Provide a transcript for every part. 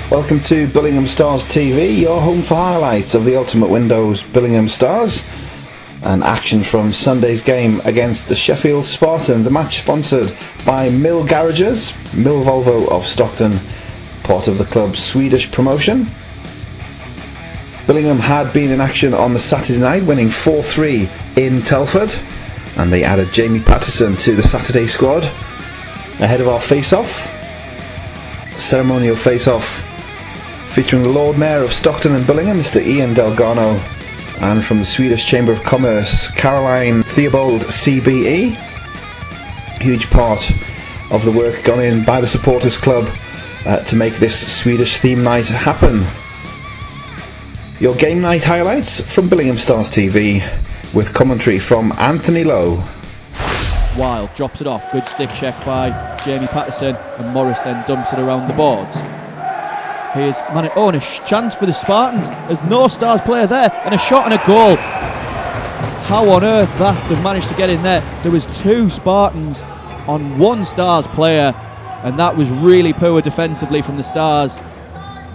Welcome to Billingham Stars TV, your home for highlights of the Ultimate Windows Billingham Stars and action from Sunday's game against the Sheffield Spartans. The match sponsored by Mill Garages, Mill Volvo of Stockton, part of the club's Swedish promotion. Billingham had been in action on the Saturday night, winning 4-3 in Telford, and they added Jamie Patterson to the Saturday squad ahead of our face-off. Ceremonial face-off featuring the Lord Mayor of Stockton and Billingham, Mr. Ian Delgano, and from the Swedish Chamber of Commerce, Caroline Theobald CBE. Huge part of the work gone in by the supporters club to make this Swedish theme night happen. Your game night highlights from Billingham Stars TV with commentary from Anthony Lowe. Wild drops it off, good stick check by Jamie Patterson, and Morris then dumps it around the boards. Here's and a chance for the Spartans. There's no Stars player there, and a shot and a goal. How on earth that they've managed to get in there? There was two Spartans on one Stars player, and that was really poor defensively from the Stars.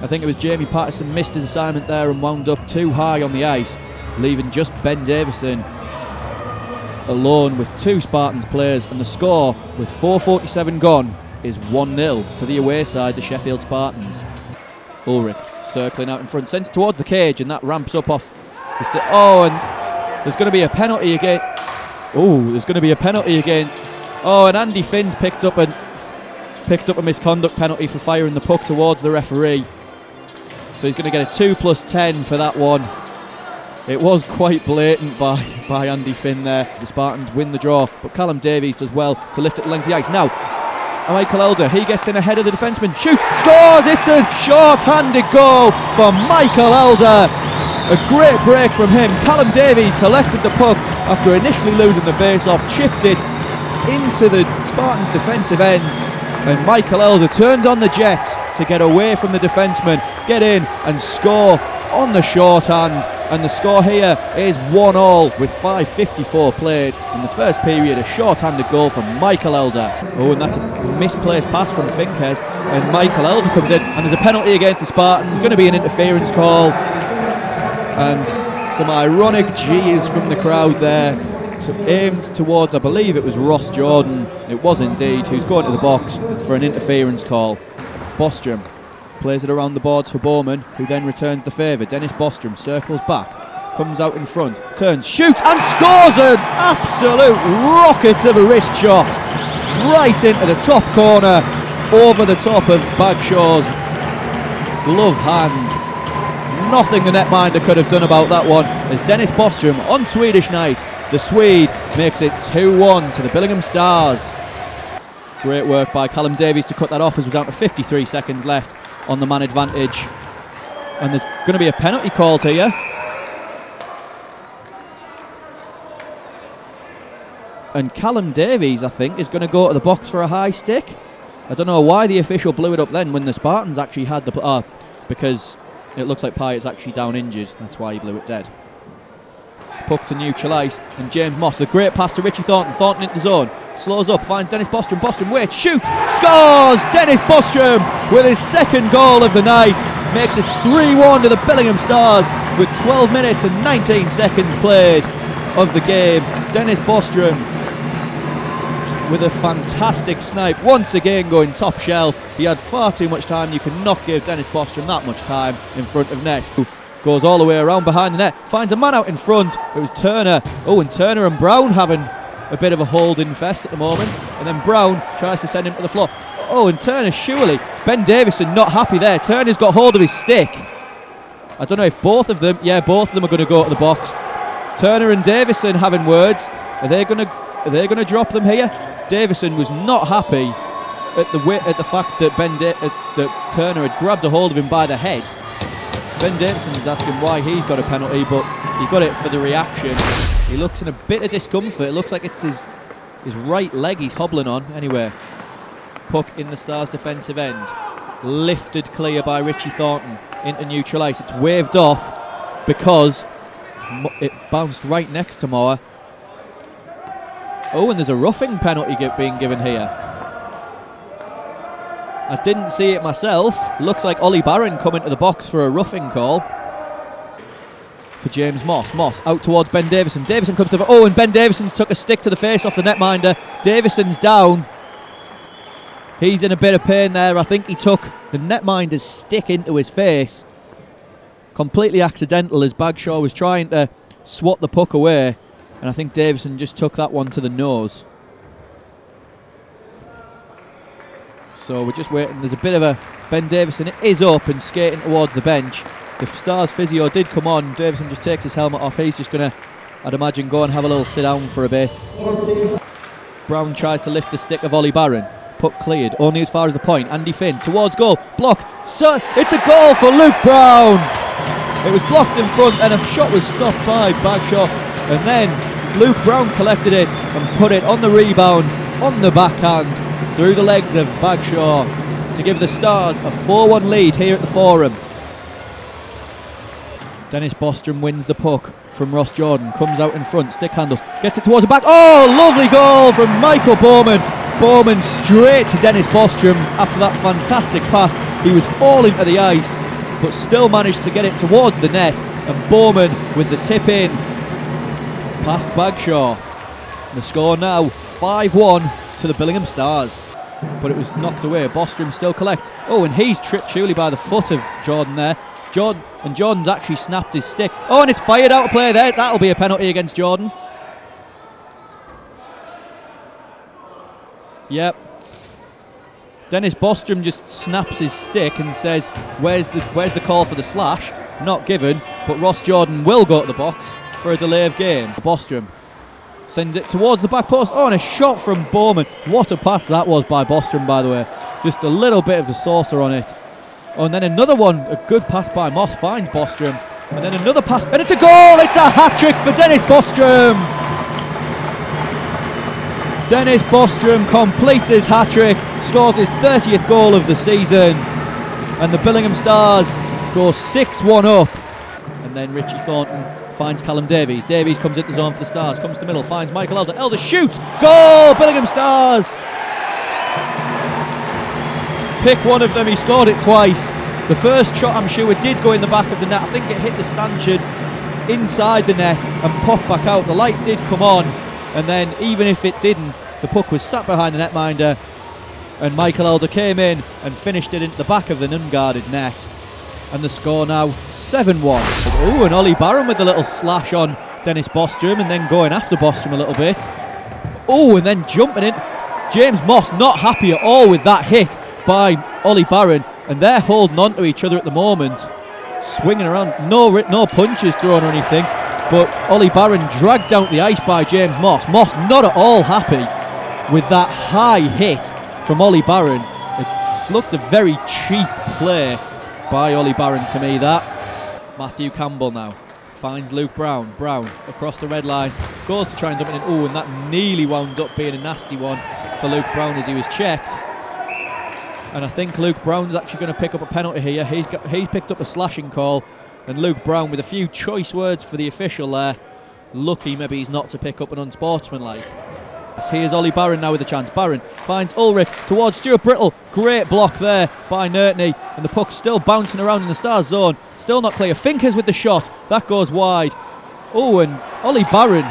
I think it was Jamie Patterson missed his assignment there and wound up too high on the ice, leaving just Ben Davison alone with two Spartans players, and the score with 4:47 gone is 1-0 to the away side, the Sheffield Spartans. Ulrich circling out in front, sent it towards the cage, and that ramps up off the and there's going to be a penalty again. There's going to be a penalty again. And Andy Finn's picked up a misconduct penalty for firing the puck towards the referee. So he's going to get a 2+10 for that one. It was quite blatant by Andy Finn there. The Spartans win the draw, but Callum Davies does well to lift it to length of the ice. Now, Michael Elder, he gets in ahead of the defenseman, shoots, scores! It's a short-handed goal for Michael Elder. A great break from him. Callum Davies collected the puck after initially losing the face-off, chipped it into the Spartans' defensive end, and Michael Elder turned on the jets to get away from the defenseman, get in and score on the shorthand. And the score here is 1-1 with 5:54 played in the first period. A short-handed goal from Michael Elder. And that's a misplaced pass from Finkes, and Michael Elder comes in, and there's a penalty against the Spartans. There's going to be an interference call, and some ironic jeers from the crowd there, aimed towards, I believe it was Ross Jordan. It was indeed, who's going to the box for an interference call. Bostrom plays it around the boards for Bowman, who then returns the favour. Dennis Bostrom circles back, comes out in front, turns, shoots and scores an absolute rocket of a wrist shot right into the top corner, over the top of Bagshaw's glove hand. Nothing the netminder could have done about that one, as Dennis Bostrom on Swedish night, the Swede, makes it 2-1 to the Billingham Stars. Great work by Callum Davies to cut that off as we're down to 53 seconds left on the man advantage, and there's going to be a penalty called here. And Callum Davies, I think, is going to go to the box for a high stick. I don't know why the official blew it up then when the Spartans actually had the because it looks like Pyatt's actually down injured. That's why he blew it dead. Puck to neutral ice, and James Moss, a great pass to Richie Thornton. Thornton into zone, slows up, finds Dennis Bostrom. Bostrom waits, shoots, scores! Dennis Bostrom with his second goal of the night makes it 3-1 to the Billingham Stars with 12 minutes and 19 seconds played of the game. Dennis Bostrom with a fantastic snipe, once again going top shelf. He had far too much time. You cannot give Dennis Bostrom that much time in front of net. Goes all the way around behind the net, finds a man out in front. It was Turner. And Turner and Brown having a bit of a holding fest at the moment, and then Brown tries to send him to the floor. And Turner, surely Ben Davison not happy there. Turner's got hold of his stick. I don't know if both of them are going to go to the box. Turner and Davison having words. Are they going to drop them here? Davison was not happy at the fact that that Turner had grabbed a hold of him by the head. Ben Davison's asking why he's got a penalty, but he got it for the reaction. He looks in a bit of discomfort. It looks like it's his right leg he's hobbling on. Anyway, puck in the Stars' defensive end. Lifted clear by Richie Thornton into neutral ice. It's waved off because it bounced right next to Moore. And there's a roughing penalty being given here. I didn't see it myself. Looks like Ollie Barron coming to the box for a roughing call. For James Moss. Moss out towards Ben Davison. Davison comes to the... Oh, and Ben Davison's took a stick to the face off the netminder. Davison's down. He's in a bit of pain there. I think he took the netminder's stick into his face. Completely accidental as Bagshaw was trying to swat the puck away. And I think Davison just took that one to the nose. So we're just waiting. There's a bit of a... Ben Davison is up and skating towards the bench. If Stars physio did come on, Davison just takes his helmet off. He's just going to, I'd imagine, go and have a little sit down for a bit. Brown tries to lift the stick of Ollie Barron. Puck cleared, only as far as the point. Andy Finn towards goal, blocked. So it's a goal for Luke Brown. It was blocked in front and a shot was stopped by Bagshaw. And then Luke Brown collected it and put it on the rebound, on the backhand, through the legs of Bagshaw to give the Stars a 4-1 lead here at the Forum. Dennis Bostrom wins the puck from Ross Jordan, comes out in front, stick handles, gets it towards the back. Oh, lovely goal from Michael Bowman. Bowman straight to Dennis Bostrom after that fantastic pass. He was falling to the ice, but still managed to get it towards the net. And Bowman with the tip in, past Bagshaw. The score now 5-1 to the Billingham Stars. But it was knocked away. Bostrom still collects. Oh, and he's tripped surely by the foot of Jordan there. Jordan's actually snapped his stick. Oh, and it's fired out of play there. That'll be a penalty against Jordan. Yep. Dennis Bostrom just snaps his stick and says, where's the call for the slash? Not given, but Ross Jordan will go to the box for a delay of game. Bostrom sends it towards the back post. Oh, and a shot from Bowman. What a pass that was by Bostrom, by the way. Just a little bit of the saucer on it. Oh, and then another one, a good pass by Moss, finds Bostrom. And then another pass, and it's a goal! It's a hat-trick for Dennis Bostrom! Dennis Bostrom completes his hat-trick, scores his 30th goal of the season. And the Billingham Stars go 6-1 up. And then Richie Thornton finds Callum Davies. Davies comes into the zone for the Stars, comes to the middle, finds Michael Elder. Elder shoots! Goal! Billingham Stars! Pick one of them, he scored it twice. The first shot, I'm sure, did go in the back of the net. I think it hit the stanchion inside the net and popped back out. The light did come on, and then even if it didn't, the puck was sat behind the netminder, and Michael Elder came in and finished it into the back of the unguarded net. And the score now 7-1. Oh, and Ollie Barron with a little slash on Dennis Bostrom, and then going after Bostrom a little bit. Oh, and then jumping in. James Moss not happy at all with that hit by Ollie Barron, and they're holding on to each other at the moment, swinging around. No punches thrown or anything, but Ollie Barron dragged down the ice by James Moss. Moss not at all happy with that high hit from Ollie Barron. It looked a very cheap play by Ollie Barron to me, that. Matthew Campbell now finds Luke Brown. Brown across the red line, goes to try and dump it in. Oh, and that nearly wound up being a nasty one for Luke Brown as he was checked. And I think Luke Brown's actually going to pick up a penalty here. He's picked up a slashing call, and Luke Brown with a few choice words for the official there. Lucky maybe he's not to pick up an unsportsmanlike. Here's Ollie Barron now with a chance. Barron finds Ulrich towards Stuart Brittle. Great block there by Nertney, and the puck's still bouncing around in the Stars zone. Still not clear. Finkers with the shot. That goes wide. Oh, and Ollie Barron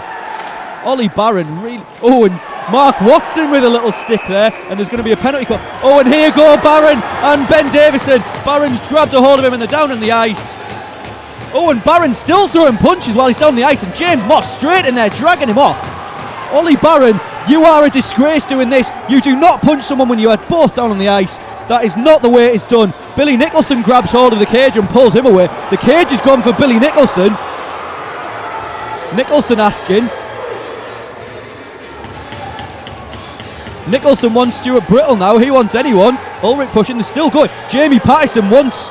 really... Oh, and Mark Watson with a little stick there, and there's going to be a penalty call. Oh, and here go Barron and Ben Davison. Barron's grabbed a hold of him and they're down on the ice. Oh, and Barron's still throwing punches while he's down the ice, and James Moss straight in there dragging him off. Ollie Barron, you are a disgrace doing this. You do not punch someone when you are both down on the ice. That is not the way it's done. Billy Nicholson grabs hold of the cage and pulls him away. The cage is gone for Billy Nicholson. Nicholson asking. Nicholson wants Stuart Brittle now. He wants anyone. Ulrich pushing. They're still going. Jamie Patterson wants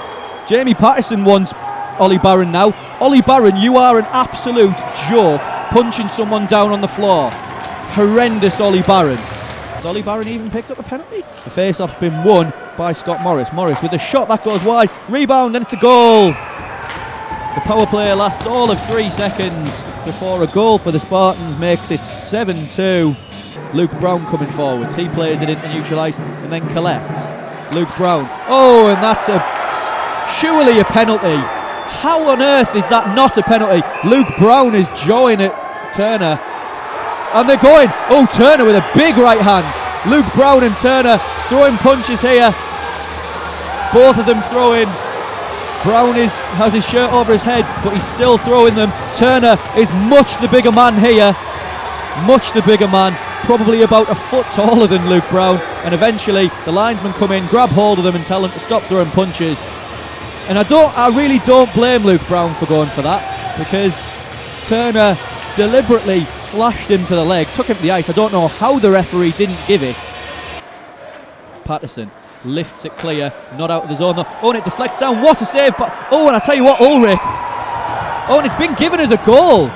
Ollie Barron now. Ollie Barron, you are an absolute joke, punching someone down on the floor. Horrendous, Ollie Barron. Has Ollie Barron even picked up a penalty? The face-off's been won by Scott Morris. Morris with a shot that goes wide. Rebound, and it's a goal. The power play lasts all of 3 seconds before a goal for the Spartans makes it 7-2. Luke Brown coming forwards. He plays it into neutral ice and then collects. Luke Brown. Oh, and that's surely a penalty. How on earth is that not a penalty? Luke Brown is jawing at Turner. And they're going. Oh, Turner with a big right hand. Luke Brown and Turner throwing punches here. Both of them throwing. Brown has his shirt over his head, but he's still throwing them. Turner is much the bigger man here. Much the bigger man. Probably about a foot taller than Luke Brown. And eventually the linesmen come in, grab hold of them and tell them to stop throwing punches. And I really don't blame Luke Brown for going for that, because Turner deliberately slashed him to the leg, took him to the ice. I don't know how the referee didn't give it. Patterson lifts it clear, not out of the zone though. Oh, and it deflects down. What a save! But oh, and I tell you what, Ulrich. Oh, and it's been given as a goal.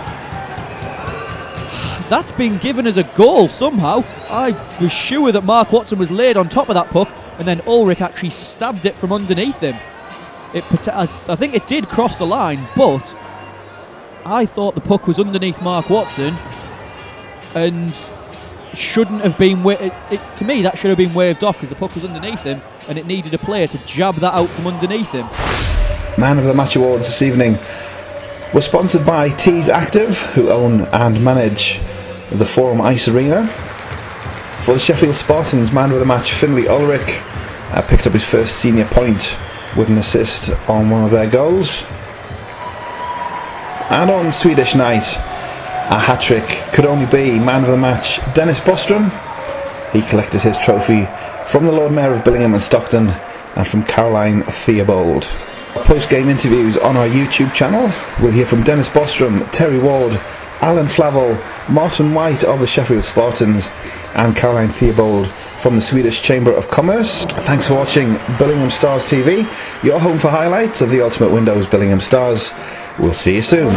That's been given as a goal somehow. I was sure that Mark Watson was laid on top of that puck, and then Ulrich actually stabbed it from underneath him. I think it did cross the line, but I thought the puck was underneath Mark Watson and shouldn't have been. To me, that should have been waved off because the puck was underneath him and it needed a player to jab that out from underneath him. Man of the Match awards this evening were sponsored by Tees Active, who own and manage the Forum Ice Arena. For the Sheffield Spartans, Man of the Match Finlay Ulrich picked up his first senior point with an assist on one of their goals. And on Swedish night, a hat-trick could only be Man of the Match Dennis Bostrom. He collected his trophy from the Lord Mayor of Billingham and Stockton and from Caroline Theobald. Post-game interviews on our YouTube channel. We'll hear from Dennis Bostrom, Terry Ward, Alan Flavel, Martin White of the Sheffield Spartans and Caroline Theobald from the Swedish Chamber of Commerce. Thanks for watching Billingham Stars TV, your home for highlights of the Ultimate Windows Billingham Stars. We'll see you soon.